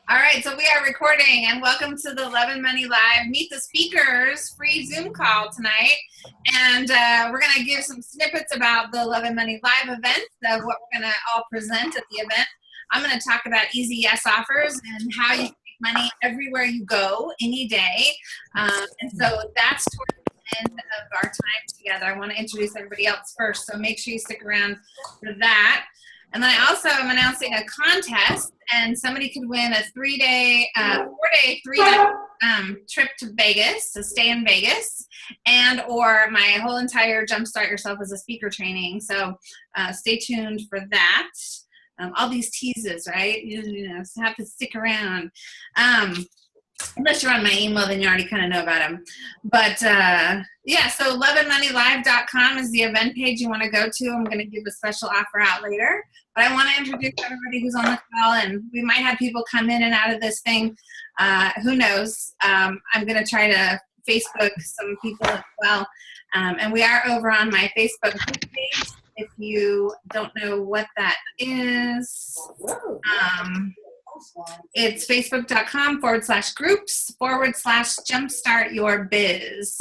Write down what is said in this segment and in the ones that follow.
All right, so we are recording, and welcome to the Love and Money Live Meet the Speakers free Zoom call tonight. And we're going to give some snippets about the Love and Money Live event, of what we're going to all present at the event. I'm going to talk about easy yes offers and how you can make money everywhere you go, any day. And so that's towards the end of our time together. I want to introduce everybody else first, so make sure you stick around for that. And then I also am announcing a contest, and somebody could win a 4-day, 3-night trip to Vegas, to stay in Vegas, and or my whole entire Jumpstart Yourself as a Speaker training. So stay tuned for that. All these teases, right? You know, so have to stick around. Unless you're on my email, then you already kind of know about them. But yeah, so loveandmoneylive.com is the event page you want to go to. I'm going to give a special offer out later. But I want to introduce everybody who's on the call, and we might have people come in and out of this thing. Who knows? I'm going to try to Facebook some people as well. And we are over on my Facebook page. If you don't know what that is, it's facebook.com/groups/jumpstart your biz.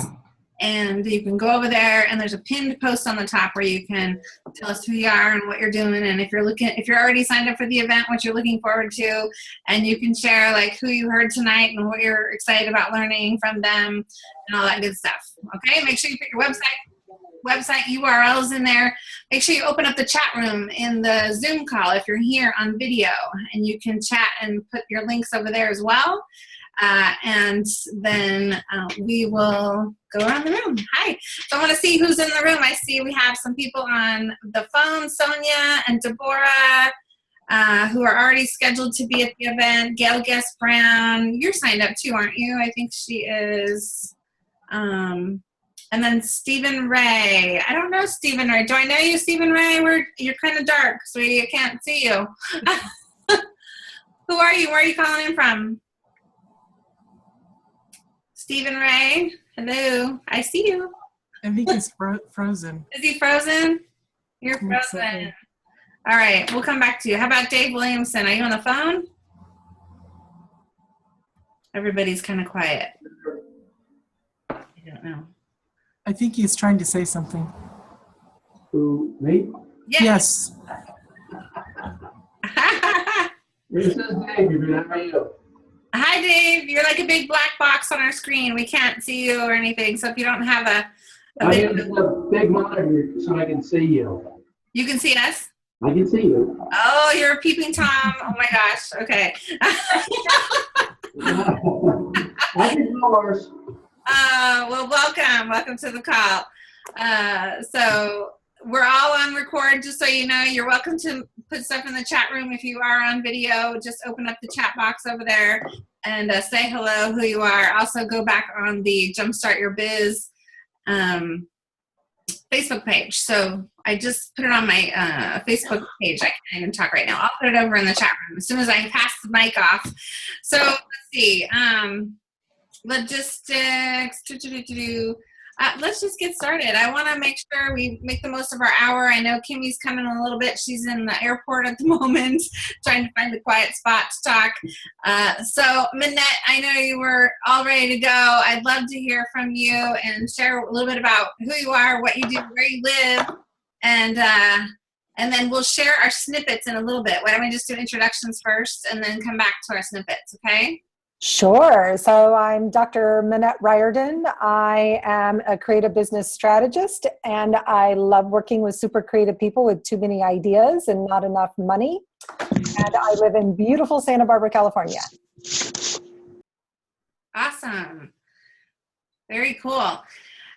And you can go over there, and there's a pinned post on the top where you can tell us who you are and what you're doing, and if you're already signed up for the event, what you're looking forward to, and you can share like who you heard tonight and what you're excited about learning from them and all that good stuff. Okay, make sure you put your website URLs in there. Make sure you open up the chat room in the Zoom call if you're here on video, and you can chat and put your links over there as well. And then we will go around the room. Hi. So I want to see who's in the room. I see we have some people on the phone, Sonia and Deborah, who are already scheduled to be at the event. Gail Guest Brown, you're signed up too, aren't you? I think she is. And then Stephen Ray. I don't know Stephen Ray. Do I know you, Stephen Ray? You're kind of dark, sweetie. I can't see you. Who are you? Where are you calling in from? Stephen Ray, hello. I see you. I think he's frozen. Is he frozen? You're frozen. All right, we'll come back to you. How about Dave Williamson? Are you on the phone? Everybody's kind of quiet. I don't know. I think he's trying to say something. Who, me? Yes. This is Dave. How are you? Hi, Dave. You're like a big black box on our screen. We can't see you or anything. So if you don't have a I have a big monitor so I can see you. You can see us? I can see you. Oh, you're a peeping Tom. Oh, my gosh. Okay. I can yours. Well, welcome. Welcome to the call. So we're all on record, just so you know. You're welcome to put stuff in the chat room. If you are on video, just open up the chat box over there and say hello, who you are. Also go back on the Jumpstart Your Biz Facebook page. So I just put it on my Facebook page. I can't even talk right now. I'll put it over in the chat room as soon as I pass the mic off. So let's see. Logistics. Let's just get started. I want to make sure we make the most of our hour. I know Kimmy's coming in a little bit. She's in the airport at the moment, trying to find a quiet spot to talk. So, Minette, I know you were all ready to go. I'd love to hear from you and share a little bit about who you are, what you do, where you live, and then we'll share our snippets in a little bit. Why don't we just do introductions first and then come back to our snippets, okay? Sure. So I'm Dr. Minette Riordan. I am a creative business strategist, and I love working with super creative people with too many ideas and not enough money. And I live in beautiful Santa Barbara, California. Awesome. Very cool.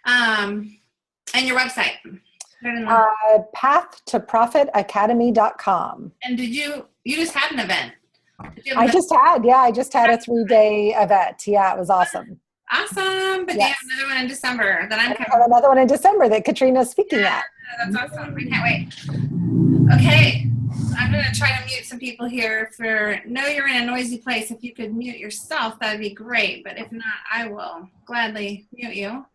And your website? PathToProfitAcademy.com. And you just had an event? I just had a 3-day event. Yeah, it was awesome. Awesome. But yes. You have another one in December that I'm coming. I have another one in December that Katrina's speaking at. That's awesome. I can't wait. Okay. I'm going to try to mute some people here. Know you're in a noisy place. If you could mute yourself, that'd be great. But if not, I will gladly mute you.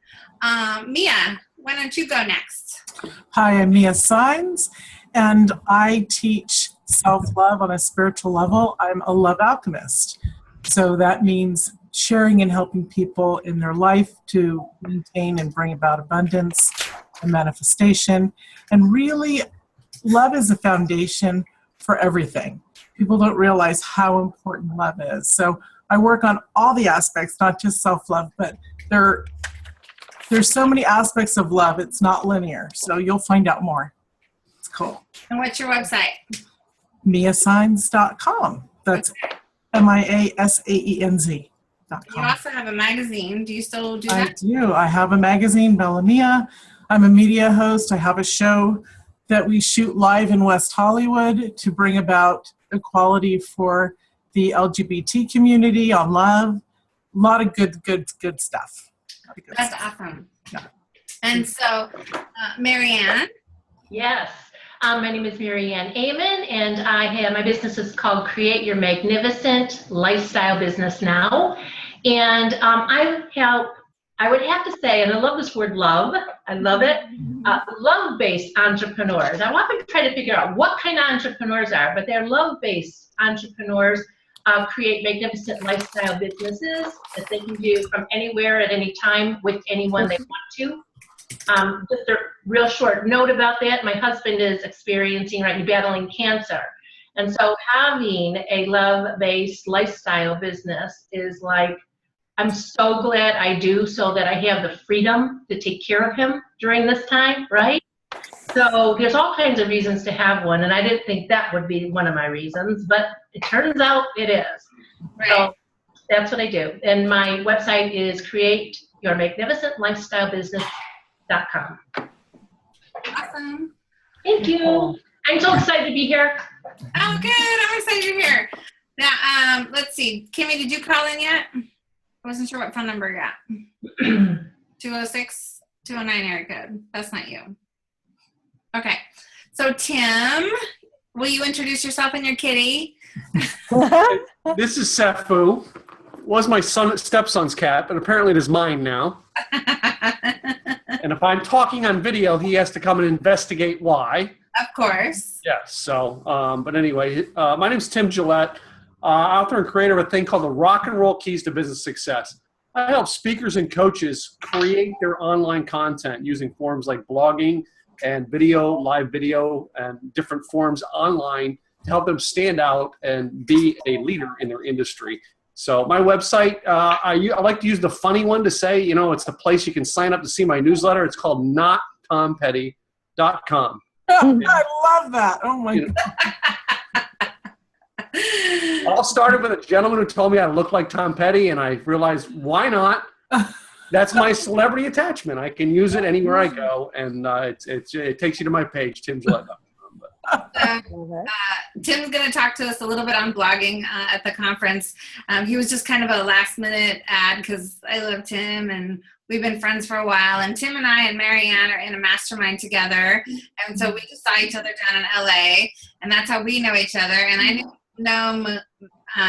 Mia, why don't you go next? Hi, I'm Mia Sines, and I teach self-love on a spiritual level. I'm a love alchemist. so that means sharing and helping people in their life to maintain and bring about abundance and manifestation. And really, love is a foundation for everything. People don't realize how important love is. So I work on all the aspects, not just self-love, but there's so many aspects of love. It's not linear. So you'll find out more. It's cool. And what's your website? miasigns.com. That's miasaenz.com. You also have a magazine. Do you still do I that? do. I have a magazine, Bella Mia. I'm a media host. I have a show that we shoot live in West Hollywood to bring about equality for the LGBT community on love. A lot of good stuff. That's awesome. Yeah. And so, Marianne. Yes. My name is Marianne Amon, and my business is called Create Your Magnificent Lifestyle Business Now. And I would have to say, and I love this word love, I love it, love-based entrepreneurs. I often try to figure out what kind of entrepreneurs are, but they're love-based entrepreneurs create magnificent lifestyle businesses that they can do from anywhere at any time with anyone they want to. Just a real short note about that. My husband is battling cancer. And so having a love-based lifestyle business is like, I'm so glad I do, so that I have the freedom to take care of him during this time, right? So there's all kinds of reasons to have one, and I didn't think that would be one of my reasons, but it turns out it is. Right. So that's what I do. And my website is createyourmagnificentlifestylebusiness.com. Awesome. Thank you. I'm so excited to be here. Oh, good. I'm excited you're here. Now, let's see. Kimmy, did you call in yet? I wasn't sure what phone number you got. 206-209 area code. That's not you. Okay. So, Tim, will you introduce yourself and your kitty? This is Safu. Was my stepson's cat, but apparently it is mine now. And if I'm talking on video, he has to come and investigate why. Of course. Yes. So, but anyway, my name's Tim Gillette, author and creator of a thing called the Rock and Roll Keys to Business Success. I help speakers and coaches create their online content using forms like blogging and video, live video, and different forms online to help them stand out and be a leader in their industry. So my website, I like to use the funny one to say, it's the place you can sign up to see my newsletter. It's called nottompetty.com. I love that. Oh my God. All started with a gentleman who told me I look like Tom Petty, and I realized, why not? That's my celebrity attachment. I can use it anywhere I go, and it takes you to my page, timgillette.com. Tim's going to talk to us a little bit on blogging at the conference. He was just kind of a last-minute ad because I love Tim, and we've been friends for a while. And Tim and I and Marianne are in a mastermind together, and so we just saw each other down in LA, and that's how we know each other. And I know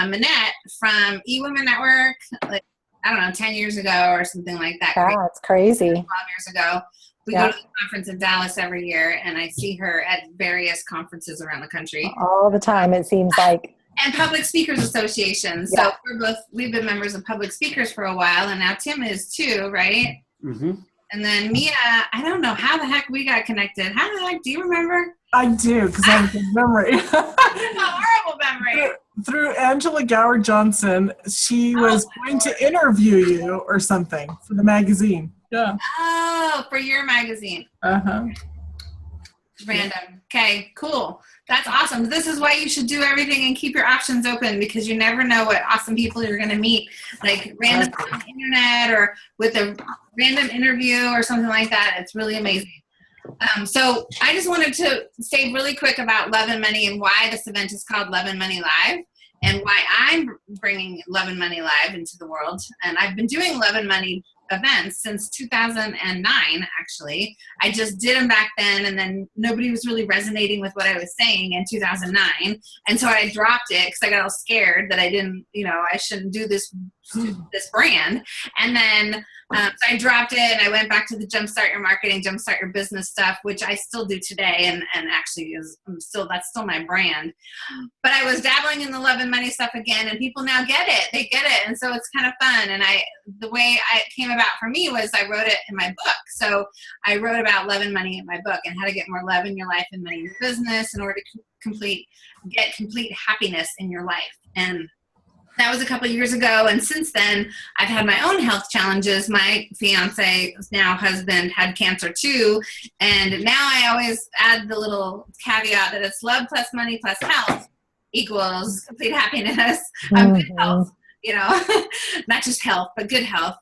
Minette from eWomen Network, like, I don't know, 10 years ago or something like that. Yeah, it's crazy. 12 years ago. We go to the conference in Dallas every year, and I see her at various conferences around the country. All the time, it seems like. And public speakers associations. Yeah. So we've been members of public speakers for a while, and now Tim is too, right? Mm-hmm. And then Mia, I don't know how the heck we got connected. How the heck do you remember? I do, because I have a good memory. I have a horrible memory. Through Angela Gower Johnson, she was going to interview you or something for the magazine. Yeah. Oh, for your magazine. Uh-huh. Random. Okay, cool. That's awesome. This is why you should do everything and keep your options open, because you never know what awesome people you're going to meet, like random on the internet or with a random interview or something like that. It's really amazing. So I just wanted to say really quick about Love and Money and why this event is called Love and Money Live, and why I'm bringing Love and Money Live into the world. And I've been doing Love and Money events since 2009, actually. I just did them back then, and then nobody was really resonating with what I was saying in 2009. And so I dropped it because I got all scared that I didn't, I shouldn't do this brand. And then so I dropped it, and I went back to the Jumpstart Your Marketing, Jumpstart Your Business stuff, which I still do today, and actually that's still my brand. But I was dabbling in the love and money stuff again, and people now get it. They get it, and so it's kind of fun. And the way it came about for me was I wrote it in my book. So I wrote about love and money in my book, and how to get more love in your life and money in your business in order to get complete happiness in your life. And that was a couple of years ago, and since then, I've had my own health challenges. My fiance, now husband, had cancer too, and now I always add the little caveat that it's love plus money plus health equals complete happiness of good health. Not just health, but good health.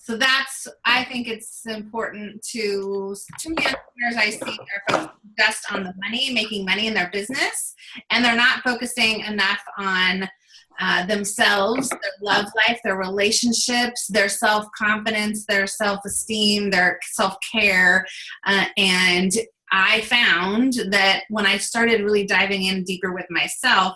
So that's, I think it's important to too many entrepreneurs I see are focused just on the money, making money in their business, and they're not focusing enough on themselves, their love life, their relationships, their self-confidence, their self-esteem, their self-care, and I found that when I started really diving in deeper with myself,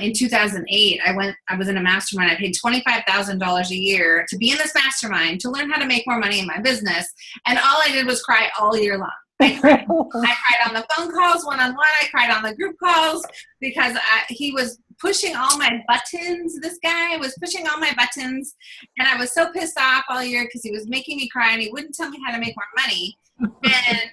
in 2008, I was in a mastermind. I paid $25,000 a year to be in this mastermind to learn how to make more money in my business. And all I did was cry all year long. I cried on the phone calls, one-on-one. I cried on the group calls because he was pushing all my buttons. This guy was pushing all my buttons. And I was so pissed off all year because he was making me cry and he wouldn't tell me how to make more money. And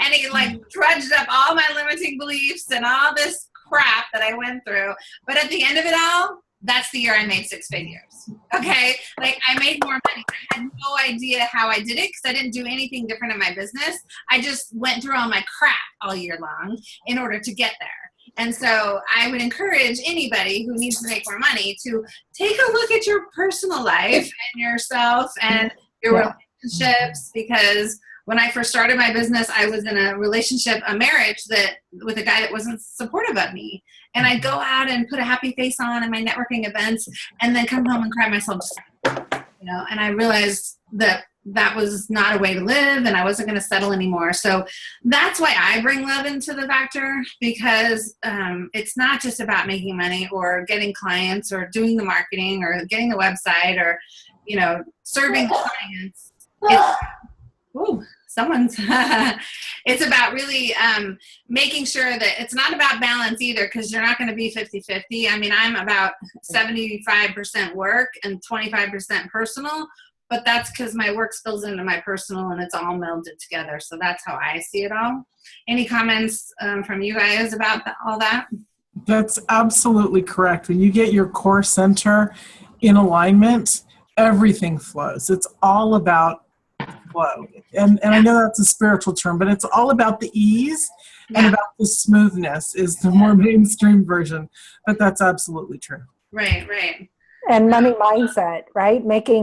and he drudged up all my limiting beliefs and all this crap that I went through. But at the end of it all, that's the year I made 6 figures. Okay? I made more money. I had no idea how I did it because I didn't do anything different in my business. I just went through all my crap all year long in order to get there. And so I would encourage anybody who needs to make more money to take a look at your personal life and yourself and your relationships, because when I first started my business, I was in a marriage with a guy that wasn't supportive of me. And I'd go out and put a happy face on in my networking events and then come home and cry myself to sleep, and I realized that was not a way to live, and I wasn't going to settle anymore. So that's why I bring love into the factor, because it's not just about making money or getting clients or doing the marketing or getting the website or, serving clients. It's about really making sure that it's not about balance either, because you're not going to be 50-50. I mean, I'm about 75% work and 25% personal, but that's because my work spills into my personal and it's all melded together. So that's how I see it all. Any comments from you guys about all that? That's absolutely correct. When you get your core center in alignment, everything flows. It's all about flow. And I know that's a spiritual term, but it's all about the ease and about the smoothness is the more mainstream version. But that's absolutely true. Right. And money mindset, right?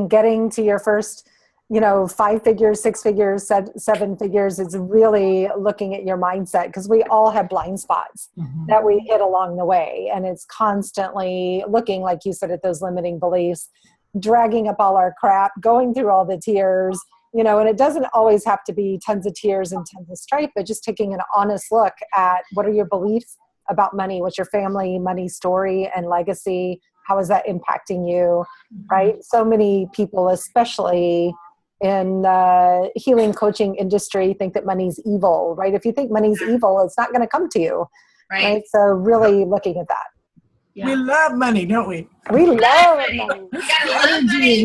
Getting to your first, 5 figures, 6 figures, 7 figures is really looking at your mindset, because we all have blind spots that we hit along the way. And it's constantly looking, like you said, at those limiting beliefs, dragging up all our crap, going through all the tears, and it doesn't always have to be tons of tears and tons of strife, but just taking an honest look at what are your beliefs about money, what's your family money story and legacy, how is that impacting you, right? So many people, especially in the healing coaching industry, think that money's evil, right? If you think money's evil, it's not going to come to you, right? So really looking at that. We love money, don't we? We love money. You gotta love money.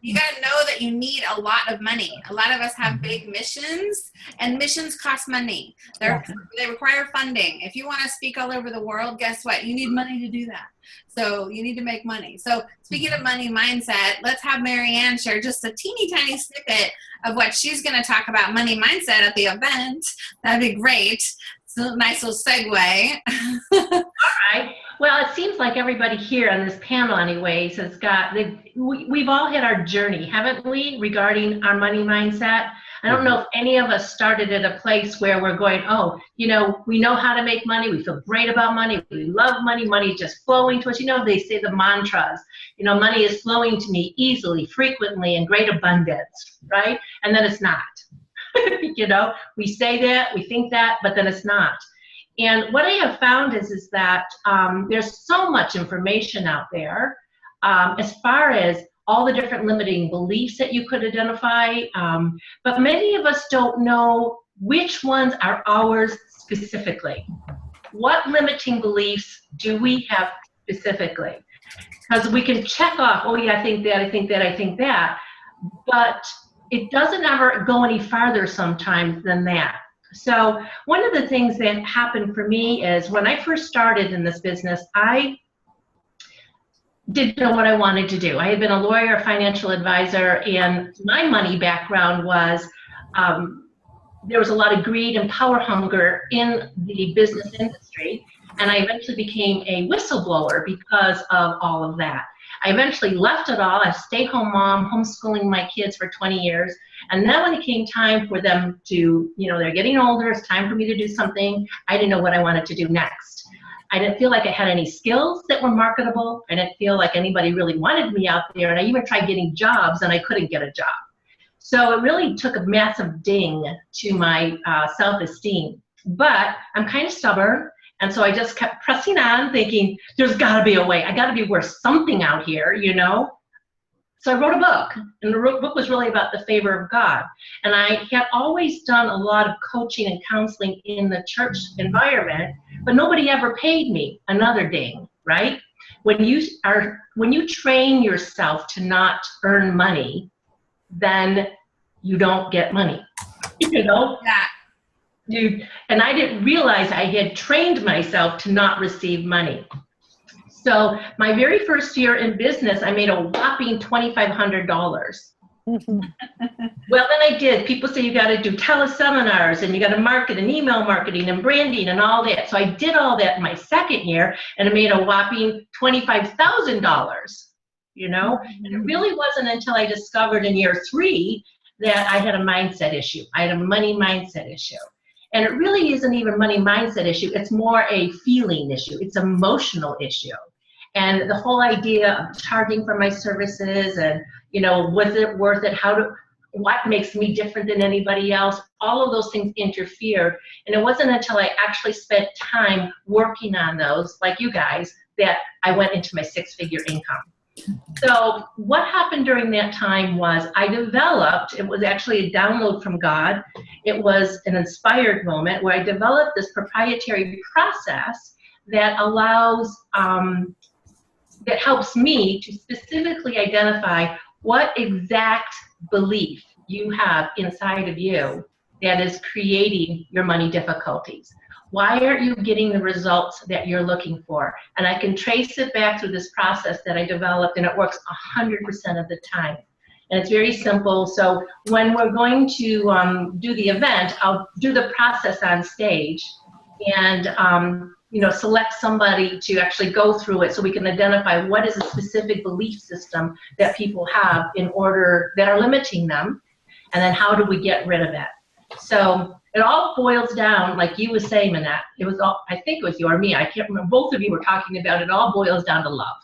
You gotta know that you need a lot of money. A lot of us have big missions, and missions cost money. They require funding. If you want to speak all over the world, guess what? You need money to do that. So you need to make money. So speaking of money mindset, let's have Marianne share just a teeny tiny snippet of what she's going to talk about money mindset at the event. That'd be great. It's a nice little segue. All right. Well, it seems like everybody here on this panel anyways has got, we've all had our journey, haven't we, regarding our money mindset? I don't know if any of us started at a place where we're going, oh, you know, we know how to make money. We feel great about money. We love money. Money is just flowing to us. You know, they say the mantras, you know, money is flowing to me easily, frequently, in great abundance, right? And then it's not. You know, we say that, we think that, but then it's not. And what I have found is that there's so much information out there as far as all the different limiting beliefs that you could identify, but many of us don't know which ones are ours specifically. What limiting beliefs do we have specifically? Because we can check off, oh yeah, I think that, I think that, I think that, but it doesn't ever go any farther sometimes than that. So one of the things that happened for me is when I first started in this business, I didn't know what I wanted to do. I had been a lawyer, a financial advisor, and my money background was there was a lot of greed and power hunger in the business industry, and I eventually became a whistleblower because of all of that. I eventually left it all. I stay-home mom, homeschooling my kids for 20 years. And then when it came time for them to, you know, they're getting older, it's time for me to do something, I didn't know what I wanted to do next. I didn't feel like I had any skills that were marketable. I didn't feel like anybody really wanted me out there. And I even tried getting jobs and I couldn't get a job. So it really took a massive ding to my self-esteem. But I'm kind of stubborn. And so I just kept pressing on, thinking, there's got to be a way. I got to be worth something out here, you know? So I wrote a book, and the book was really about the favor of God. And I had always done a lot of coaching and counseling in the church environment, but nobody ever paid me another ding, right? When you train yourself to not earn money, then you don't get money, you know? Yeah. And I didn't realize I had trained myself to not receive money. So my very first year in business, I made a whopping $2,500. Well, then I did. People say you got to do teleseminars and you got to market and email marketing and branding and all that. So I did all that in my second year and I made a whopping $25,000, you know? And it really wasn't until I discovered in year 3 that I had a mindset issue. I had a money mindset issue. And it really isn't even a money mindset issue. It's more a feeling issue. It's an emotional issue. And the whole idea of charging for my services and, you know, was it worth it? What makes me different than anybody else? All of those things interfered. And it wasn't until I actually spent time working on those, like you guys, that I went into my 6-figure income. So what happened during that time was I developed, it was actually a download from God. It was an inspired moment where I developed this proprietary process that allows, that helps me to specifically identify what exact belief you have inside of you that is creating your money difficulties. Why aren't you getting the results that you're looking for? And I can trace it back through this process that I developed, and it works 100% of the time. And it's very simple. So when we're going to do the event, I'll do the process on stage and you know, select somebody to actually go through it so we can identify what is a specific belief system that people have in order that are limiting them, and then how do we get rid of it. So it all boils down, like you were saying, Manette, it was all, I think it was you or me, I can't remember, both of you were talking about it, all boils down to love.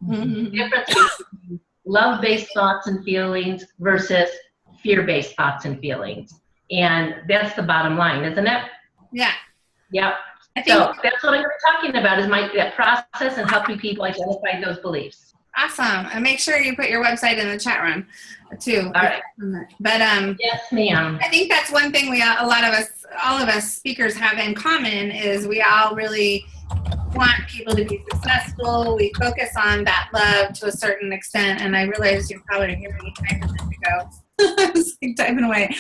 The difference between love-based thoughts and feelings versus fear-based thoughts and feelings. And that's the bottom line, isn't it? Yeah. Yep. So that's what I'm talking about, is that process and helping people identify those beliefs. Awesome. And make sure you put your website in the chat room too. All right. But yes, ma'am. I think that's one thing all of us speakers have in common is we all really want people to be successful. We focus on that love to a certain extent, and I realize you're probably hearing me type a minute ago. I was like typing away.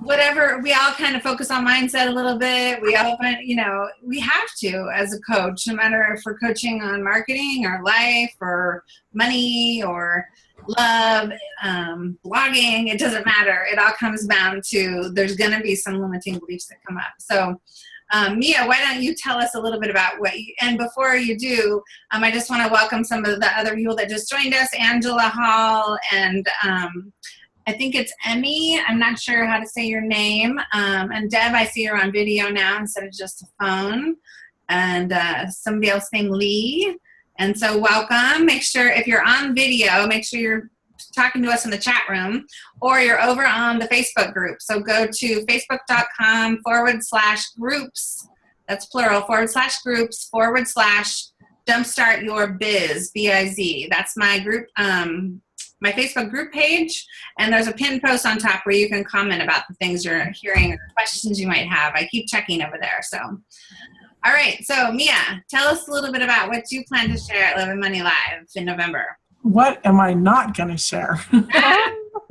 Whatever, we all kind of focus on mindset a little bit. We all, you know, we have to as a coach, no matter if we're coaching on marketing or life or money or love, blogging, it doesn't matter. It all comes down to there's going to be some limiting beliefs that come up. So Mia, why don't you tell us a little bit about and before you do, I just want to welcome some of the other people that just joined us, Angela Hall and I think it's Emmy. I'm not sure how to say your name. And Deb, I see you're on video now instead of just a phone. And somebody else named Lee. And so welcome. Make sure if you're on video, make sure you're talking to us in the chat room, or you're over on the Facebook group. So go to facebook.com/groups, that's plural, /groups, /jumpstart your biz, B-I-Z. That's my group, my Facebook group page. And there's a pinned post on top where you can comment about the things you're hearing or questions you might have. I keep checking over there. So, all right. So Mia, tell us a little bit about what you plan to share at 11 Money Live in November. What am I not going to share?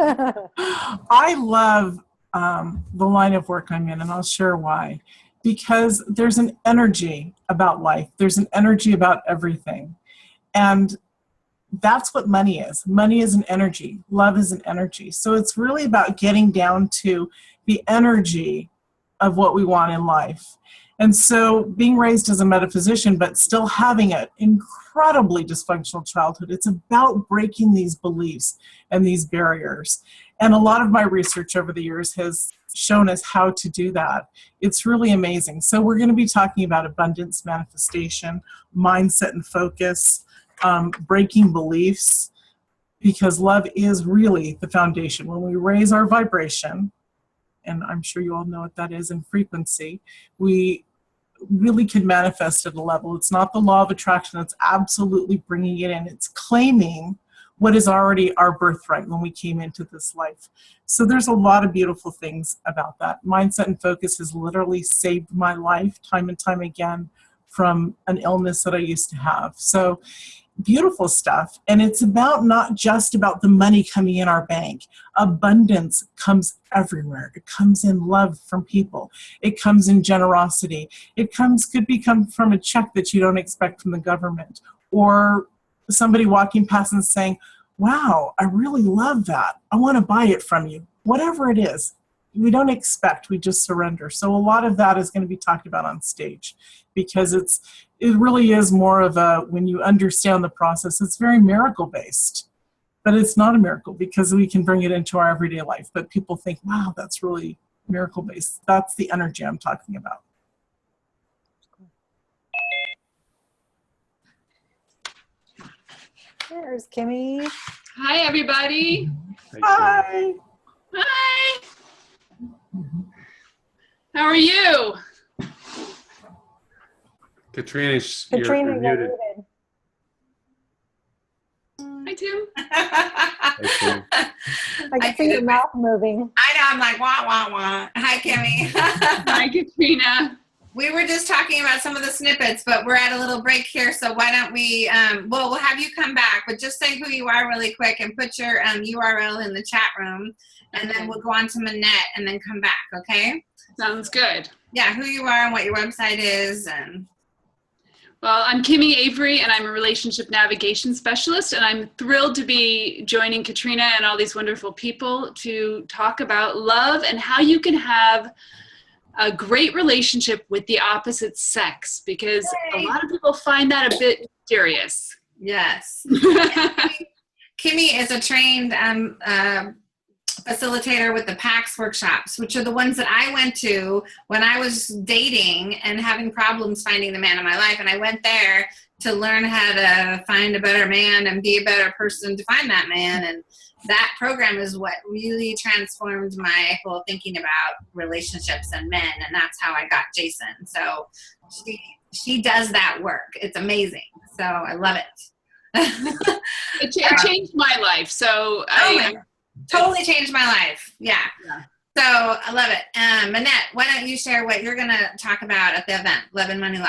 I love the line of work I'm in, and I'll share why. Because there's an energy about life. There's an energy about everything. And that's what money is. Money is an energy. Love is an energy. So it's really about getting down to the energy of what we want in life. And so being raised as a metaphysician, but still having an incredibly dysfunctional childhood, it's about breaking these beliefs and these barriers. And a lot of my research over the years has shown us how to do that. It's really amazing. So we're going to be talking about abundance manifestation, mindset and focus, breaking beliefs, because love is really the foundation. When we raise our vibration, and I'm sure you all know what that is in frequency, we really can manifest at a level. It's not the law of attraction. It's absolutely bringing it in. It's claiming what is already our birthright when we came into this life. So there's a lot of beautiful things about that. Mindset and focus has literally saved my life time and time again from an illness that I used to have. So beautiful stuff. And it's about not just about the money coming in our bank. Abundance comes everywhere. It comes in love from people. It comes in generosity. It could become from a check that you don't expect from the government, or somebody walking past and saying, wow, I really love that. I want to buy it from you. Whatever it is, we don't expect, we just surrender. So a lot of that is going to be talked about on stage, because it really is more of a, when you understand the process, it's very miracle based, but it's not a miracle because we can bring it into our everyday life. But people think, wow, that's really miracle based. That's the energy I'm talking about. There's Kimmy. Hi, everybody. Hi. Hi. How are you? Katrina, Katrina, you're muted. Hi, Tim. I can see your mouth moving. I know, I'm like, wah, wah, wah. Hi, Kimmy. Hi, Katrina. We were just talking about some of the snippets, but we're at a little break here, so why don't we, we'll have you come back, but just say who you are really quick and put your URL in the chat room, and then we'll go on to Manette and then come back, okay? Sounds good. Yeah, who you are and what your website is. And Well, I'm Kimmy Avery, and I'm a relationship navigation specialist, and I'm thrilled to be joining Katrina and all these wonderful people to talk about love and how you can have a great relationship with the opposite sex, because a lot of people find that a bit mysterious. yes. Kimmy is a trained facilitator with the PAX workshops, which are the ones that I went to when I was dating and having problems finding the man of my life. And I went there to learn how to find a better man and be a better person to find that man. And that program is what really transformed my whole thinking about relationships and men. And that's how I got Jason. So she does that work. It's amazing. So I love it. It changed my life. So Totally changed my life. Yeah. So I love it. Manette, why don't you share what you're going to talk about at the event, 11 Money Live?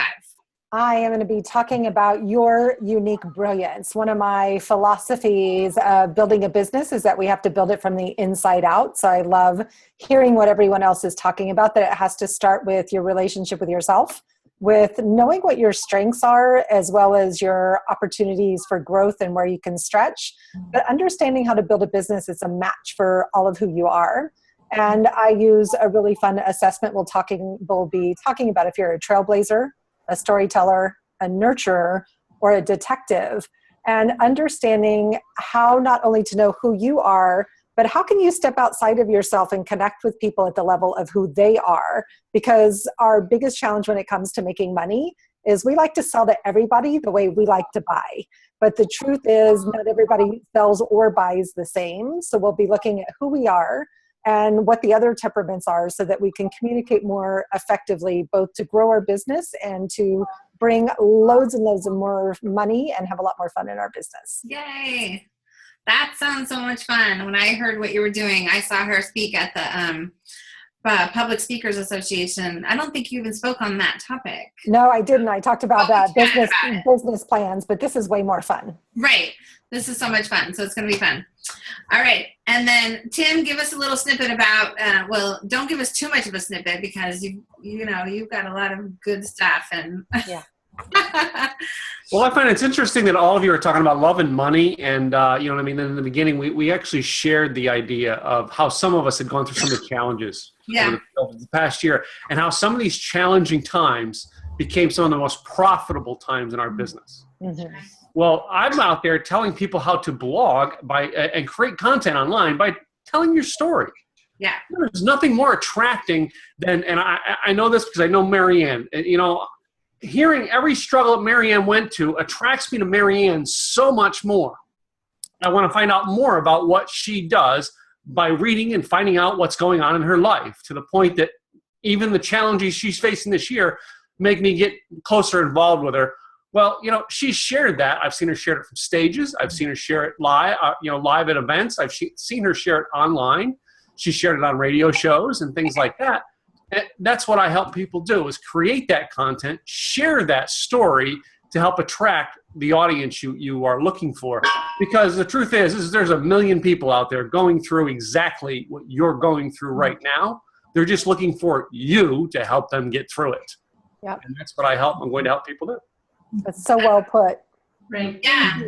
I am going to be talking about your unique brilliance. One of my philosophies of building a business is that we have to build it from the inside out. So I love hearing what everyone else is talking about, that it has to start with your relationship with yourself, with knowing what your strengths are, as well as your opportunities for growth and where you can stretch. But understanding how to build a business is a match for all of who you are. And I use a really fun assessment we'll be talking about if you're a trailblazer, a storyteller, a nurturer, or a detective, and understanding how not only to know who you are, but how can you step outside of yourself and connect with people at the level of who they are? Because our biggest challenge when it comes to making money is we like to sell to everybody the way we like to buy. But the truth is not everybody sells or buys the same. So we'll be looking at who we are and what the other temperaments are so that we can communicate more effectively, both to grow our business and to bring loads and loads of more money and have a lot more fun in our business. Yay. That sounds so much fun. When I heard what you were doing, I saw her speak at the Public Speakers Association. I don't think you even spoke on that topic. No, I didn't. I talked about business plans, but this is way more fun. Right. This is so much fun. So it's going to be fun. All right. And then Tim, give us a little snippet about, well, don't give us too much of a snippet because you've got a lot of good stuff. And yeah. Well, I find it's interesting that all of you are talking about love and money. And, you know what I mean? In the beginning, we actually shared the idea of how some of us had gone through some of the challenges over the past year and how some of these challenging times became some of the most profitable times in our business. Mm-hmm. Well, I'm out there telling people how to blog and create content online by telling your story. Yeah. There's nothing more attracting than, and I know this because I know Marianne, hearing every struggle that Marianne went to attracts me to Marianne so much more. I want to find out more about what she does by reading and finding out what's going on in her life, to the point that even the challenges she's facing this year make me get closer involved with her. Well, she's shared that. I've seen her share it from stages. I've seen her share it live, live at events. I've seen her share it online. She shared it on radio shows and things like that. And that's what I help people do, is create that content, share that story to help attract the audience you are looking for. Because the truth is there's a million people out there going through exactly what you're going through right now. They're just looking for you to help them get through it. Yep. And that's what I'm going to help people do. That's so well put. Right. Yeah.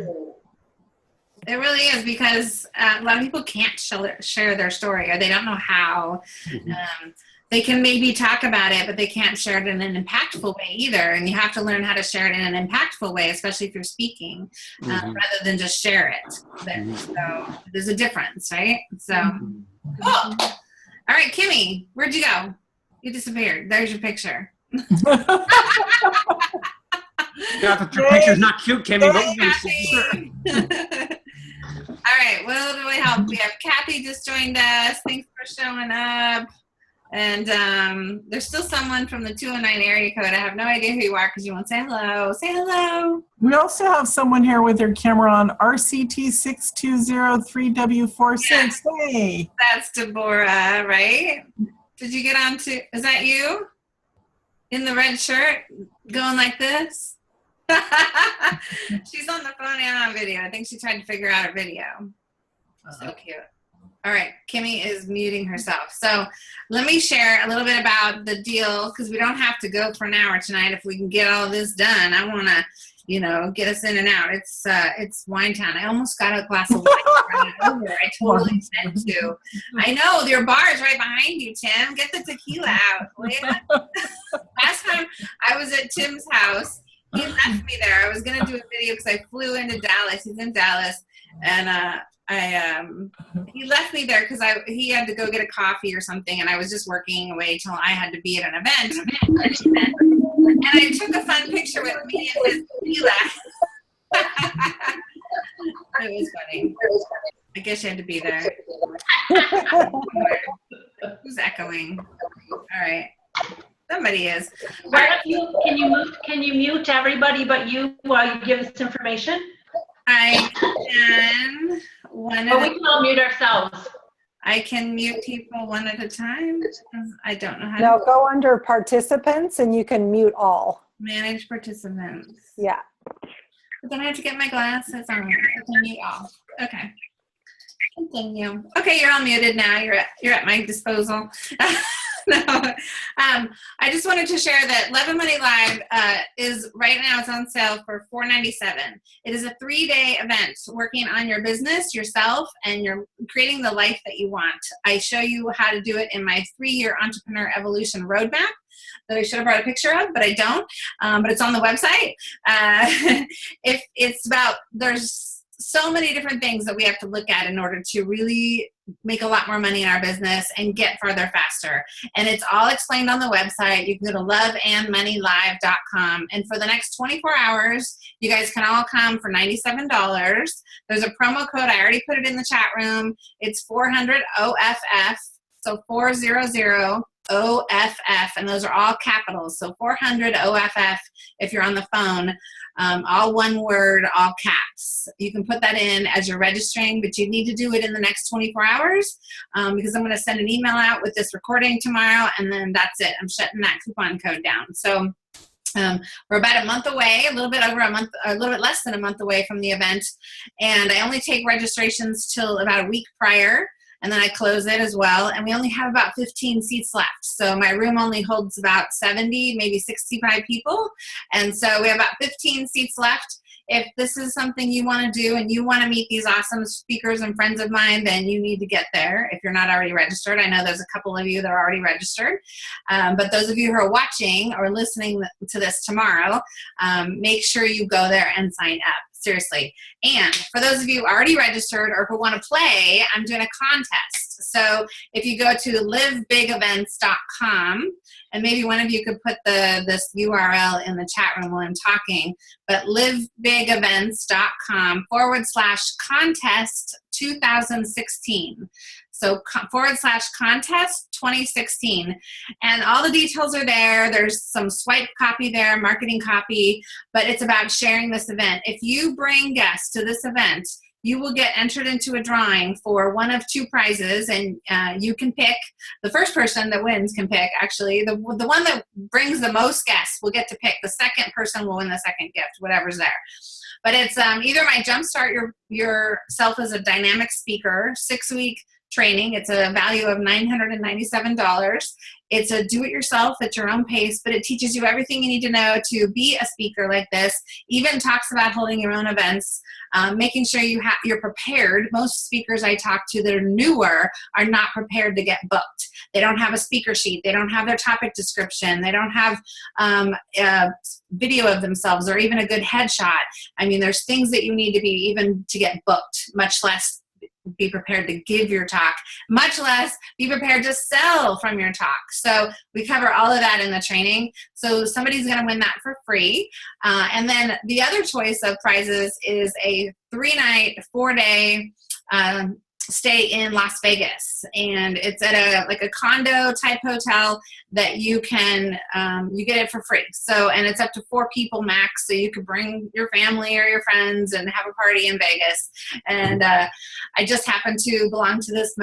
It really is, because a lot of people can't share their story, or they don't know how. Mm-hmm. They can maybe talk about it, but they can't share it in an impactful way either. And you have to learn how to share it in an impactful way, especially if you're speaking, rather than just share it. So there's a difference, right? So, cool. All right, Kimmy, where'd you go? You disappeared. There's your picture. Yeah, but your picture's not cute, Kimmy. All right, well, do we help? We have Kathy just joined us. Thanks for showing up. And there's still someone from the 209 area code. I have no idea who you are because you won't say hello. Say hello. We also have someone here with their camera on, RCT6203W46. Yeah. Hey. That's Deborah, right? Did you get on to, is that you? In the red shirt, going like this? She's on the phone and on video. I think she tried to figure out her video. So cute. All right, Kimmy is muting herself. So let me share a little bit about the deal, because we don't have to go for an hour tonight if we can get all this done. I want to, get us in and out. It's wine time. I almost got a glass of wine over. I totally meant to. I know, your bar is right behind you, Tim. Get the tequila out. Last time I was at Tim's house, he left me there. I was going to do a video because I flew into Dallas. He's in Dallas. And he left me there because he had to go get a coffee or something, and I was just working away till I had to be at an event. And I took a fun picture with me and his tequila. It was funny. I guess you had to be there. Who's echoing? All right. Somebody is. Can you mute everybody but you while you give us information? I can. We can all mute ourselves. I can mute people one at a time. I don't know how Now to go under participants and you can mute all. manage participants. Yeah. But then I have to get my glasses on. I can mute all. Okay. Continue. Okay, you're all muted now. You're at my disposal. No. I just wanted to share that Love and Money Live is right now, it's on sale for $4.97. It is a 3-day event working on your business, yourself, and you're creating the life that you want. I show you how to do it in my 3-year entrepreneur evolution roadmap that I should have brought a picture of, but I don't. But it's on the website. If it's about, there's so many different things that we have to look at in order to really make a lot more money in our business and get farther faster. And it's all explained on the website. You can go to loveandmoneylive.com. And for the next 24 hours, you guys can all come for $97. There's a promo code. I already put it in the chat room. It's 400 OFF. So 400 OFF, and those are all capitals. So 400 OFF if you're on the phone, all one word, all caps. You can put that in as you're registering, but you need to do it in the next 24 hours because I'm going to send an email out with this recording tomorrow, and then that's it. I'm shutting that coupon code down. So we're about a month away, a little bit over a month, a little bit less than a month away from the event, and I only take registrations till about a week prior. And then I close it as well. And we only have about 15 seats left. So my room only holds about 70, maybe 65 people. And so we have about 15 seats left. If this is something you want to do and you want to meet these awesome speakers and friends of mine, then you need to get there if you're not already registered. I know there's a couple of you that are already registered. But those of you who are watching or listening to this tomorrow, make sure you go there and sign up. Seriously. And for those of you already registered or who want to play, I'm doing a contest. So if you go to livebigevents.com, and maybe one of you could put this URL in the chat room while I'm talking, but livebigevents.com/contest 2016. So /contest 2016. And all the details are there. There's some swipe copy there, marketing copy, but it's about sharing this event. If you bring guests to this event, you will get entered into a drawing for one of two prizes, and you can pick. The first person that wins can pick, actually. The one that brings the most guests will get to pick. The second person will win the second gift, whatever's there. But it's either my Jumpstart Yourself as a Dynamic Speaker 6-week training. It's a value of $997. It's a do-it-yourself at your own pace, but it teaches you everything you need to know to be a speaker like this. Even talks about holding your own events, making sure you're prepared. Most speakers I talk to that are newer are not prepared to get booked. They don't have a speaker sheet. They don't have their topic description. They don't have a video of themselves or even a good headshot. I mean, there's things that you need to be even to get booked, much less be prepared to give your talk, much less be prepared to sell from your talk. So we cover all of that in the training. So somebody's going to win that for free. And then the other choice of prizes is a 3-night, 4-day stay in Las Vegas. And it's at a condo type hotel that you can, you get it for free. So, and it's up to 4 people max. So you could bring your family or your friends and have a party in Vegas. And I just happen to belong to this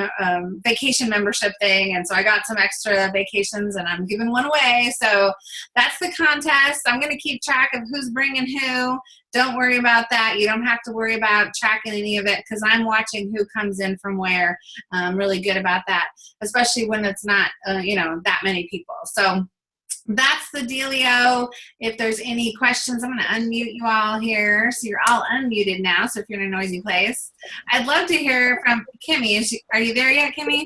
vacation membership thing. And so I got some extra vacations and I'm giving one away. So that's the contest. I'm going to keep track of who's bringing who. Don't worry about that. You don't have to worry about tracking any of it because I'm watching who comes in from where. I'm really good about that, especially when it's not, that many people. So that's the dealio. If there's any questions, I'm going to unmute you all here. So you're all unmuted now. So if you're in a noisy place, I'd love to hear from Kimmy. Are you there yet, Kimmy?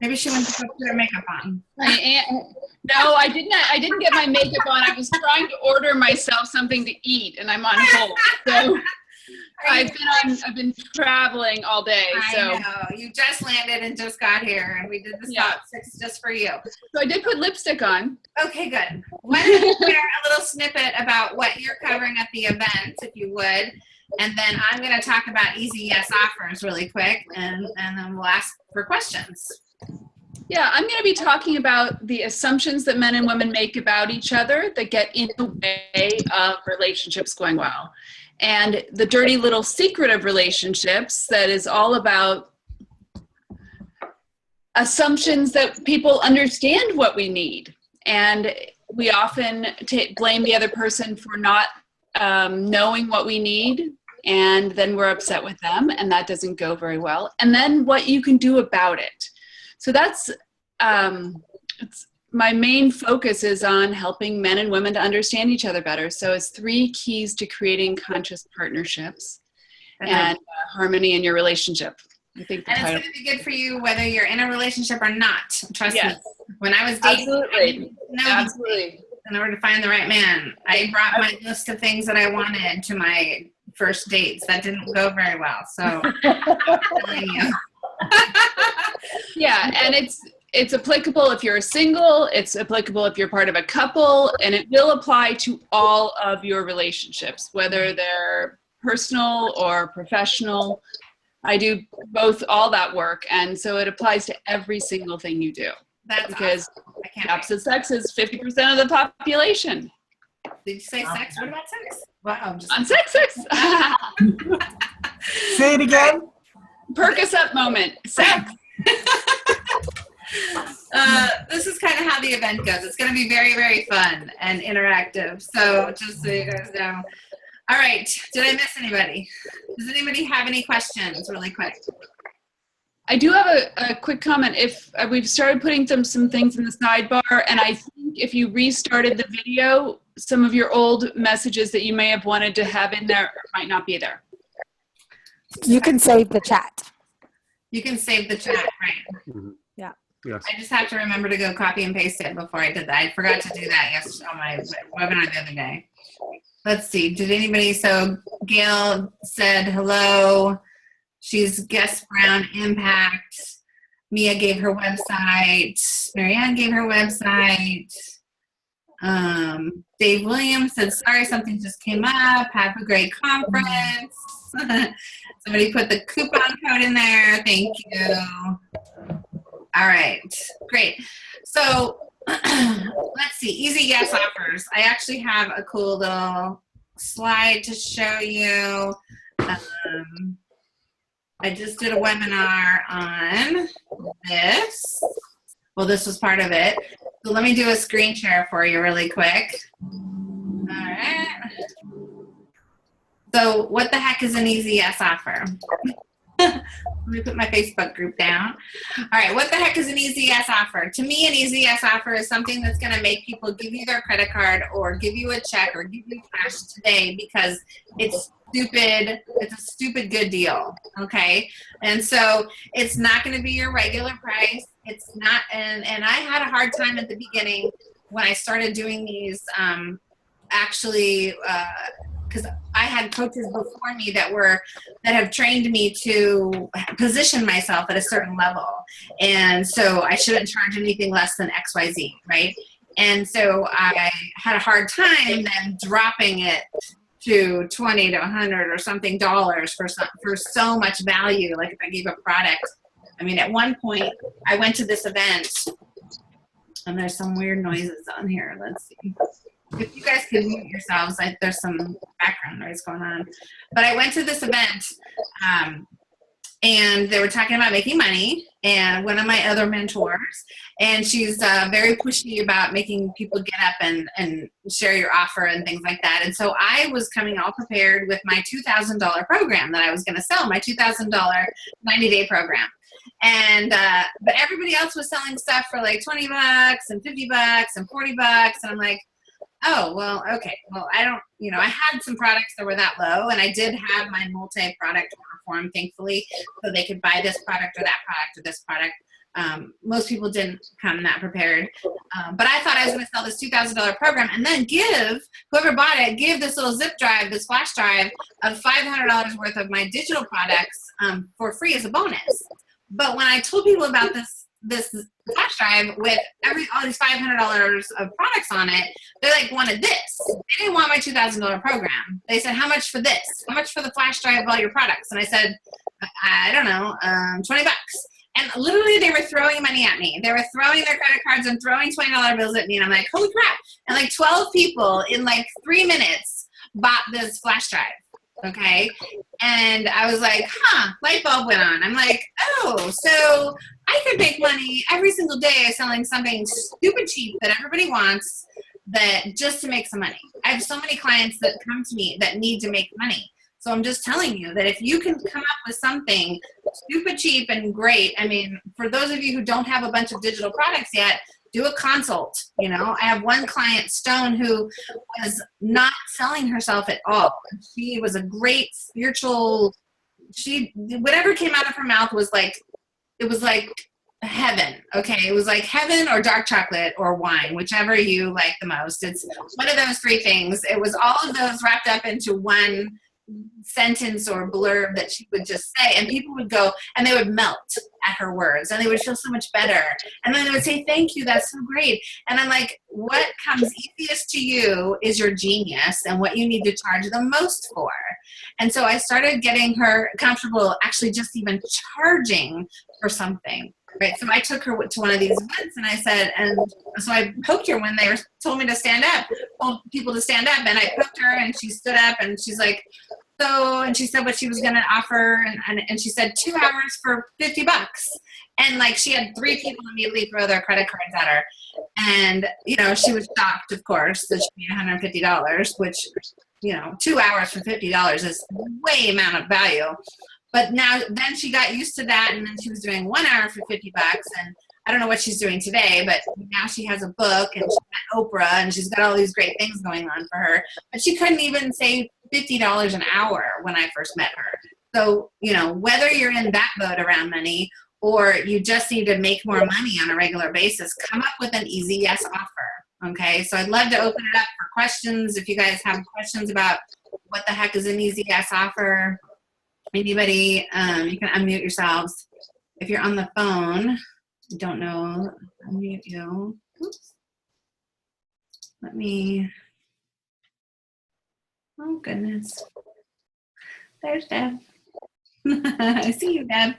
Maybe she went to put her makeup on. No, I didn't get my makeup on. I was trying to order myself something to eat, and I'm on hold. So I've been traveling all day. So I know. You just landed and just got here, and we did the Stop 6 just for you. So I did put lipstick on. Okay, good. Why don't you share a little snippet about what you're covering at the event, if you would, and then I'm going to talk about easy yes offers really quick, and then we'll ask for questions. Yeah, I'm going to be talking about the assumptions that men and women make about each other that get in the way of relationships going well. And the dirty little secret of relationships that is all about assumptions that people understand what we need. And we often blame the other person for not knowing what we need. And then we're upset with them, and that doesn't go very well. And then what you can do about it. So that's my main focus is on helping men and women to understand each other better. So it's 3 keys to creating conscious partnerships and harmony in your relationship. I think and it's going to be good for you whether you're in a relationship or not. Trust me. When I was dating, absolutely. In order to find the right man, I brought my list of things that I wanted to my first dates. That didn't go very well. So I'm telling you. Yeah, and it's applicable if you're single, it's applicable if you're part of a couple, and it will apply to all of your relationships, whether they're personal or professional. I do all that work, and so it applies to every single thing you do. That's because awesome. I can't opposite sex is 50% of the population. Did you say sex? What about sex? Well, I'm just On sex. Say it again. Perk-a-up moment. Sex. This is kind of how the event goes. It's going to be very, very fun and interactive. So just so you guys know. All right. Did I miss anybody? Does anybody have any questions really quick? I do have a quick comment. If we've started putting some things in the sidebar, and I think if you restarted the video, some of your old messages that you may have wanted to have in there might not be there. You can save the chat. You can save the chat, right? Mm-hmm. Yeah. Yes. I just have to remember to go copy and paste it before I did that. I forgot to do that yesterday on my webinar the other day. Let's see. Did anybody? So Gail said hello. She's Guest Brown Impact. Mia gave her website. Marianne gave her website. Dave Williams said, sorry, something just came up. Have a great conference. Somebody put the coupon code in there. Thank you. All right. Great. So let's see. Easy yes offers. I actually have a cool little slide to show you. I just did a webinar on this. Well, this was part of it. So let me do a screen share for you really quick. All right. So what the heck is an easy yes offer? Let me put my Facebook group down. All right, what the heck is an easy yes offer? To me, an easy yes offer is something that's going to make people give you their credit card or give you a check or give you cash today because it's stupid. It's a stupid good deal, okay? And so it's not going to be your regular price. It's not, and I had a hard time at the beginning when I started doing these because I had coaches before me that have trained me to position myself at a certain level. And so I shouldn't charge anything less than XYZ, right? And so I had a hard time then dropping it to 20 to 100 or something dollars for so much value. Like if I gave a product, I mean, at one point I went to this event and there's some weird noises on here. Let's see. If you guys could mute yourselves, there's some background noise going on. But I went to this event, and they were talking about making money, and one of my other mentors, and she's very pushy about making people get up and share your offer and things like that. And so I was coming all prepared with my $2,000 program that I was going to sell, my $2,000 90-day program. And but everybody else was selling stuff for like $20 and $50 and $40, and I'm like, oh, well, okay. Well, I don't, I had some products that were that low, and I did have my multi-product order form, thankfully, so they could buy this product or that product or this product. Most people didn't come that prepared. But I thought I was going to sell this $2,000 program and then whoever bought it, give this little zip drive, this flash drive of $500 worth of my digital products for free as a bonus. But when I told people about this flash drive with all these $500 of products on it, they wanted this. They didn't want my $2,000 program. They said, how much for this? How much for the flash drive of all your products? And I said, I don't know, $20. And literally they were throwing money at me. They were throwing their credit cards and throwing $20 bills at me. And I'm like, holy crap. And 12 people in 3 minutes bought this flash drive. Okay. And I was like, light bulb went on. I'm like, oh, so I could make money every single day selling something stupid cheap that everybody wants just to make some money. I have so many clients that come to me that need to make money. So I'm just telling you that if you can come up with something stupid cheap and great, I mean, for those of you who don't have a bunch of digital products yet, do a consult. I have one client, Stone, who was not selling herself at all. She was a great spiritual, whatever came out of her mouth was it was like heaven. Okay. It was like heaven or dark chocolate or wine, whichever you like the most. It's one of those three things. It was all of those wrapped up into one sentence or blurb that she would just say, and people would go and they would melt at her words and they would feel so much better, and then they would say, thank you, that's so great. And I'm like, what comes easiest to you is your genius and what you need to charge the most for. And so I started getting her comfortable actually just even charging for something. Right, so I took her to one of these events, and I said, and so I poked her when they told me to stand up, told people to stand up, and I poked her, and she stood up, and she's like, so, and she said what she was going to offer, and she said 2 hours for $50, and like she had 3 people immediately throw their credit cards at her, and you know she was shocked, of course, that she paid $150, which 2 hours for $50 is way amount of value. But then she got used to that, and then she was doing 1 hour for $50, and I don't know what she's doing today, but now she has a book, and she's at Oprah, and she's got all these great things going on for her. But she couldn't even say $50 an hour when I first met her. So, whether you're in that boat around money or you just need to make more money on a regular basis, come up with an easy yes offer. Okay, so I'd love to open it up for questions. If you guys have questions about what the heck is an easy yes offer. Anybody, you can unmute yourselves. If you're on the phone, I don't know, unmute you. Oops. Oh goodness. There's Deb. I see you, Deb.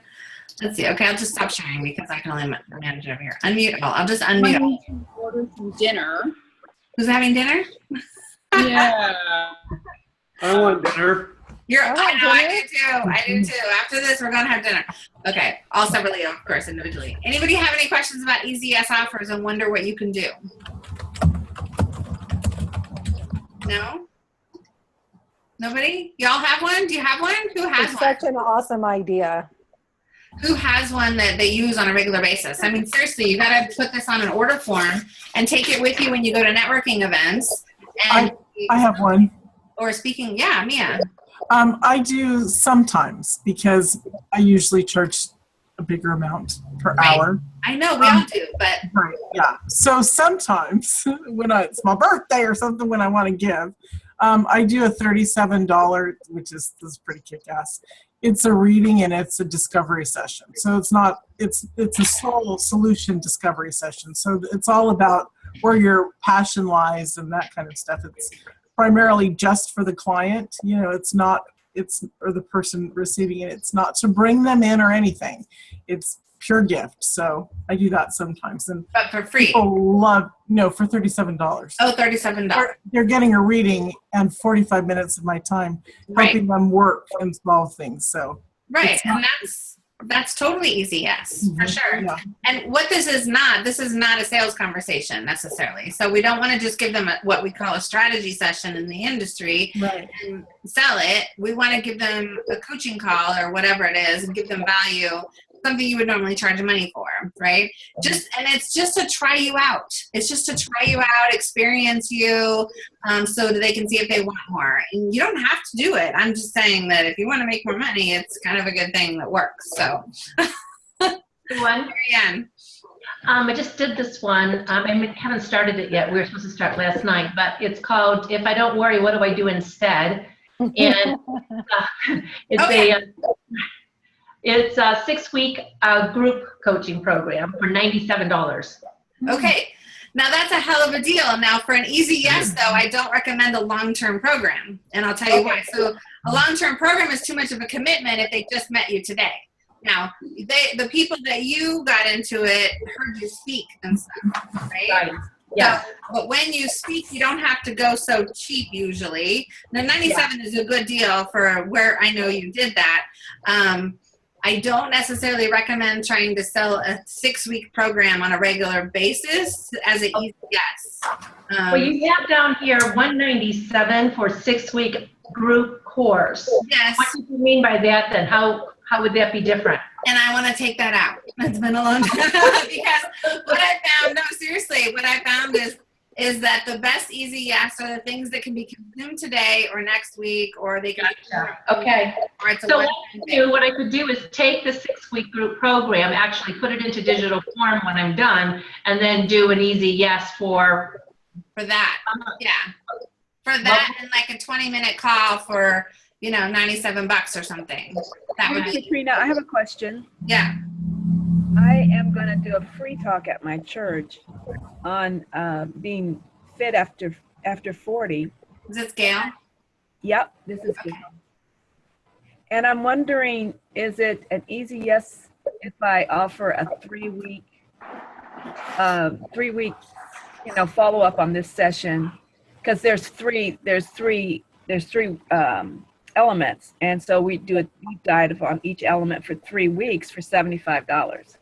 Let's see, okay, I'll just stop sharing because I can only manage it over here. Unmute all, I'll just unmute all. Order some dinner. Who's having dinner? Yeah. I want dinner. I do too. After this, we're gonna have dinner. Okay, all separately, of course, individually. Anybody have any questions about easy yes offers and wonder what you can do? No? Nobody? Y'all have one? Do you have one? Who has It's one? such an awesome idea. Who has one that they use on a regular basis? I mean, seriously, you gotta put this on an order form and take it with you when you go to networking events. And I have one. or speaking, yeah, Mia. I do sometimes because I usually charge a bigger amount per hour. I know, we all do, but Right, yeah. So sometimes when it's my birthday or something when I want to give, I do a $37, which is pretty kick-ass. It's a reading and it's a discovery session. So it's a soul solution discovery session. So it's all about where your passion lies and that kind of stuff. It's primarily just for the client, or the person receiving it. It's not to bring them in or anything. It's pure gift. So I do that sometimes. but for free. People for $37. Oh, $37. They're getting a reading and 45 minutes of my time helping them work and solve things. So Right, and that's totally easy, yes, for sure. Yeah. And what this is not a sales conversation necessarily. So we don't want to just give them what we call a strategy session in the industry and sell it. We want to give them a coaching call or whatever it is and give them value, something you would normally charge money for, right? And it's just to try you out. It's just to try you out, experience you, so that they can see if they want more. And you don't have to do it. I'm just saying that if you want to make more money, it's kind of a good thing that works. So, One. Marianne. I just did this one. I haven't started it yet. We were supposed to start last night, but it's called "If I Don't Worry, What Do I Do Instead?" And it's a 6-week group coaching program for $97. Okay. Now that's a hell of a deal. Now for an easy yes, though, I don't recommend a long-term program. And I'll tell you why. So a long-term program is too much of a commitment if they just met you today. Now, the people that you got into it heard you speak and stuff, right? Yeah. So, but when you speak, you don't have to go so cheap usually. Now, 97 is a good deal for where I know you did that. I don't necessarily recommend trying to sell a 6-week program on a regular basis as an easy yes. Well, you have down here $197 for 6-week group course. Yes. What do you mean by that then? How would that be different? And I want to take that out. It's been a long time because what I found, no, seriously, what I found is that the best easy yes are the things that can be consumed today or next week, or they can Okay. or it's a So one-time what I could do is take the 6-week group program, actually put it into digital form when I'm done, and then do an easy yes for that. Yeah. For that and like a 20-minute call for, $97 or something. That would be, Katrina, I have a question. yeah. I am going to do a free talk at my church on being fit after 40. Is this Gail? Yep, this is good. And I'm wondering, is it an easy yes if I offer a 3-week, follow up on this session? Because there's three elements, and so we do a deep dive on each element for 3 weeks for $75.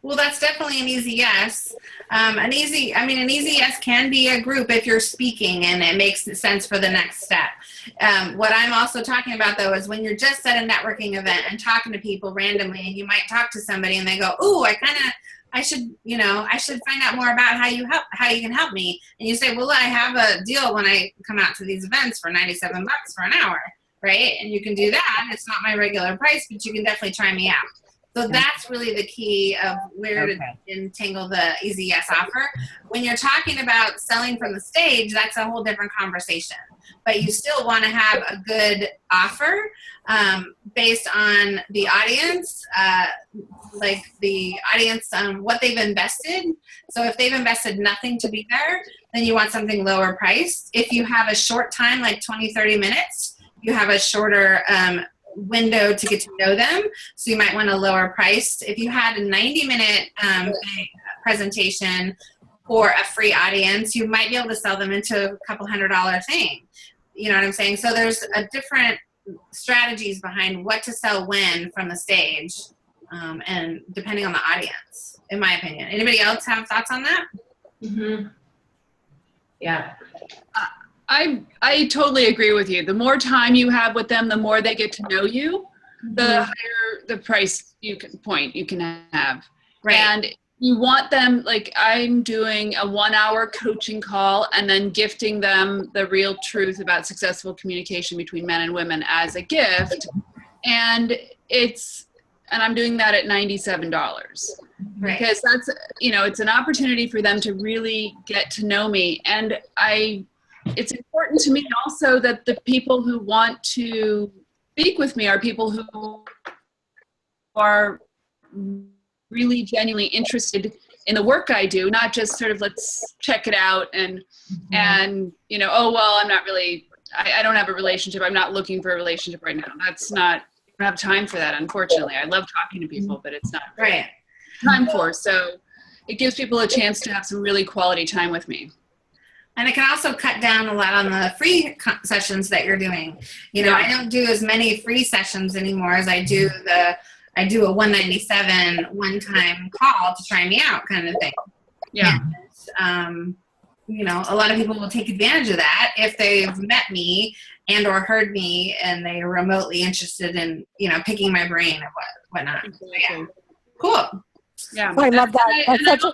Well, that's definitely an easy yes. An easy yes can be a group if you're speaking and it makes sense for the next step. What I'm also talking about, though, is when you're just at a networking event and talking to people randomly, and you might talk to somebody and they go, "Ooh, I should find out more about how you can help me." And you say, "Well, I have a deal when I come out to these events for $97 for an hour, right?" And you can do that. It's not my regular price, but you can definitely try me out. So that's really the key of where to entangle the easy yes offer. When you're talking about selling from the stage, that's a whole different conversation. But you still want to have a good offer based on the audience, what they've invested. So if they've invested nothing to be there, then you want something lower priced. If you have a short time, like 20, 30 minutes, you have a shorter window to get to know them, so you might want a lower price. If you had a 90-minute presentation for a free audience, you might be able to sell them into a couple $100 thing. You know what I'm saying? So there's a different strategies behind what to sell when from the stage, and depending on the audience, in my opinion. Anybody else have thoughts on that? Mm-hmm. Yeah. I totally agree with you. The more time you have with them, the more they get to know you, the higher the price you can have. Right. And you want them, like I'm doing a 1-hour coaching call and then gifting them the real truth about successful communication between men and women as a gift. And I'm doing that at $97. Right. Because that's, it's an opportunity for them to really get to know me. And it's important to me also that the people who want to speak with me are people who are really genuinely interested in the work I do, not just sort of let's check it out and oh, well, I'm not really, I don't have a relationship. I'm not looking for a relationship right now. I don't have time for that, unfortunately. I love talking to people, but it's not right time for. So it gives people a chance to have some really quality time with me. And it can also cut down a lot on the free sessions that you're doing. I don't do as many free sessions anymore as I do a $197 one-time call to try me out kind of thing. Yeah. And, a lot of people will take advantage of that if they've met me and or heard me and they are remotely interested in, picking my brain and whatnot. Exactly. Yeah. Cool. Yeah. I love that. That's such a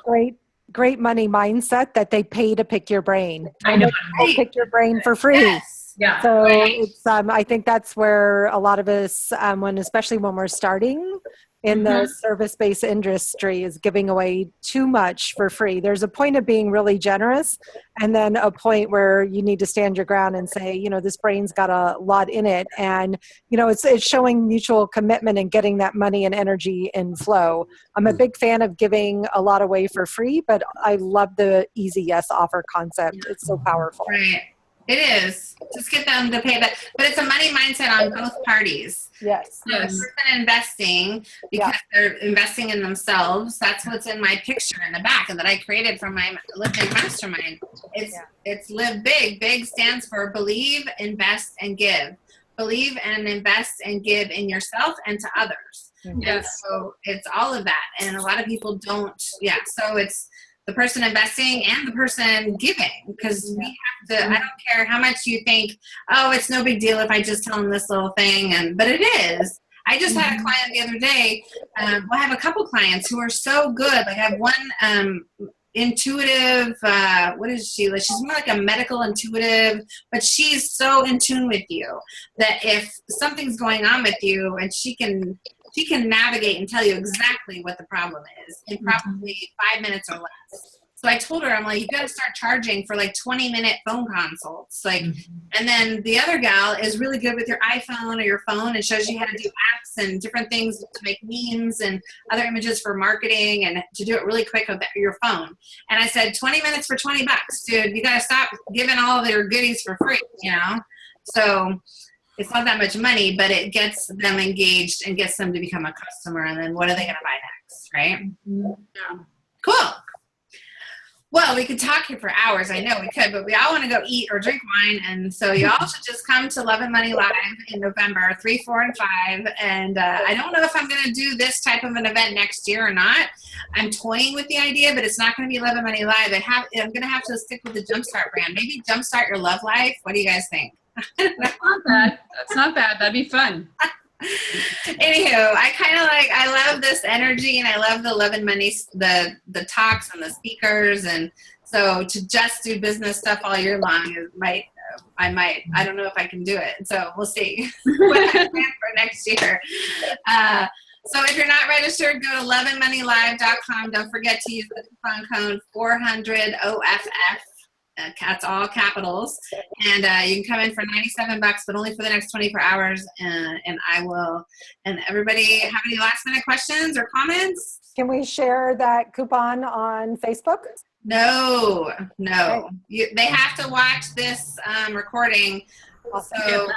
great money mindset that they pay to pick your brain. I know. They'll pick your brain for free. Yes. Yeah. So it's I think that's where a lot of us, especially when we're starting in the service-based industry, is giving away too much for free. There's a point of being really generous, and then a point where you need to stand your ground and say, this brain's got a lot in it, and it's showing mutual commitment and getting that money and energy in flow. I'm a big fan of giving a lot away for free, but I love the easy yes offer concept. It's so powerful. Right. It is. Just get them to pay that. But it's a money mindset on both parties. Yes. So the person investing, because they're investing in themselves, that's what's in my picture in the back and that I created from my Live Big Mastermind. It's Live Big. Big stands for believe, invest, and give. Believe and invest and give in yourself and to others. Yes. So it's all of that. And a lot of people don't. Yeah. So it's the person investing and the person giving, because we have to, I don't care how much you think, oh, it's no big deal if I just tell them this little thing, but it is. I just had a client the other day. I have a couple clients who are so good. Like I have one intuitive, what is she? She's more like a medical intuitive, but she's so in tune with you that if something's going on with you, and she can navigate and tell you exactly what the problem is in probably 5 minutes or less. So I told her, I'm like, you got to start charging for like 20-minute phone consults. Like, and then the other gal is really good with your iPhone or your phone and shows you how to do apps and different things to make memes and other images for marketing and to do it really quick with your phone. And I said, 20 minutes for $20, dude. You got to stop giving all of their goodies for free, you know? So it's not that much money, but it gets them engaged and gets them to become a customer. And then what are they going to buy next, right? Yeah. Cool. Well, we could talk here for hours. I know we could, but we all want to go eat or drink wine. And so y'all should just come to Love and Money Live in November, 3, 4, and 5. And I don't know if I'm going to do this type of an event next year or not. I'm toying with the idea, but it's not going to be Love and Money Live. I'm going to have to stick with the Jumpstart brand. Maybe Jumpstart Your Love Life. What do you guys think? That's not bad. That's not bad. That'd be fun. Anywho, I love this energy, and I love the Love and Money, the talks and the speakers, and so to just do business stuff all year long I don't know if I can do it. So we'll see what I plan for next year. So if you're not registered, go to loveandmoneylive.com. Don't forget to use the coupon code 400OFF. That's all capitals, and you can come in for $97, but only for the next 24 hours. And I will. And everybody, have any last minute questions or comments? Can we share that coupon on Facebook? No. They have to watch this recording. So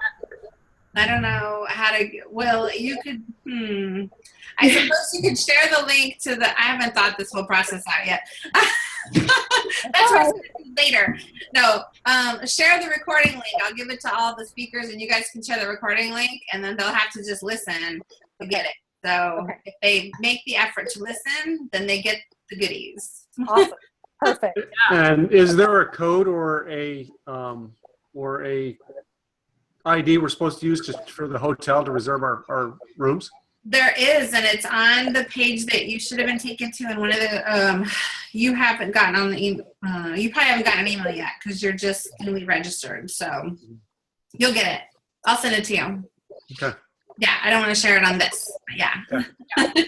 I don't know how to. Well, you could. I suppose you could share the link to the. I haven't thought this whole process out yet. That's right. Later. No, share the recording link. I'll give it to all the speakers, and you guys can share the recording link, and then they'll have to just listen to get it. So if they make the effort to listen, then they get the goodies. Awesome. Perfect. And is there a code or a ID we're supposed to use just for the hotel to reserve our rooms? There is, and it's on the page that you should have been taken to, and one of the you haven't gotten on the email. You probably haven't gotten an email yet because you're just newly registered. So you'll get it. I'll send it to you. Okay. Yeah, I don't want to share it on this. But yeah. Okay.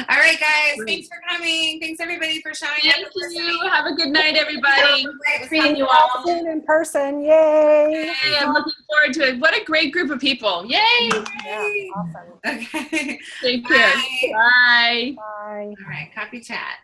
All right, guys. Thanks for coming. Thanks everybody for showing up. Thank you. Have a good night, everybody. Seeing you all. Soon in person. Yay. Hey, I'm looking forward to it. What a great group of people. Yay. Yeah, awesome. Okay. Take care. Bye. Bye. All right. Copy chat.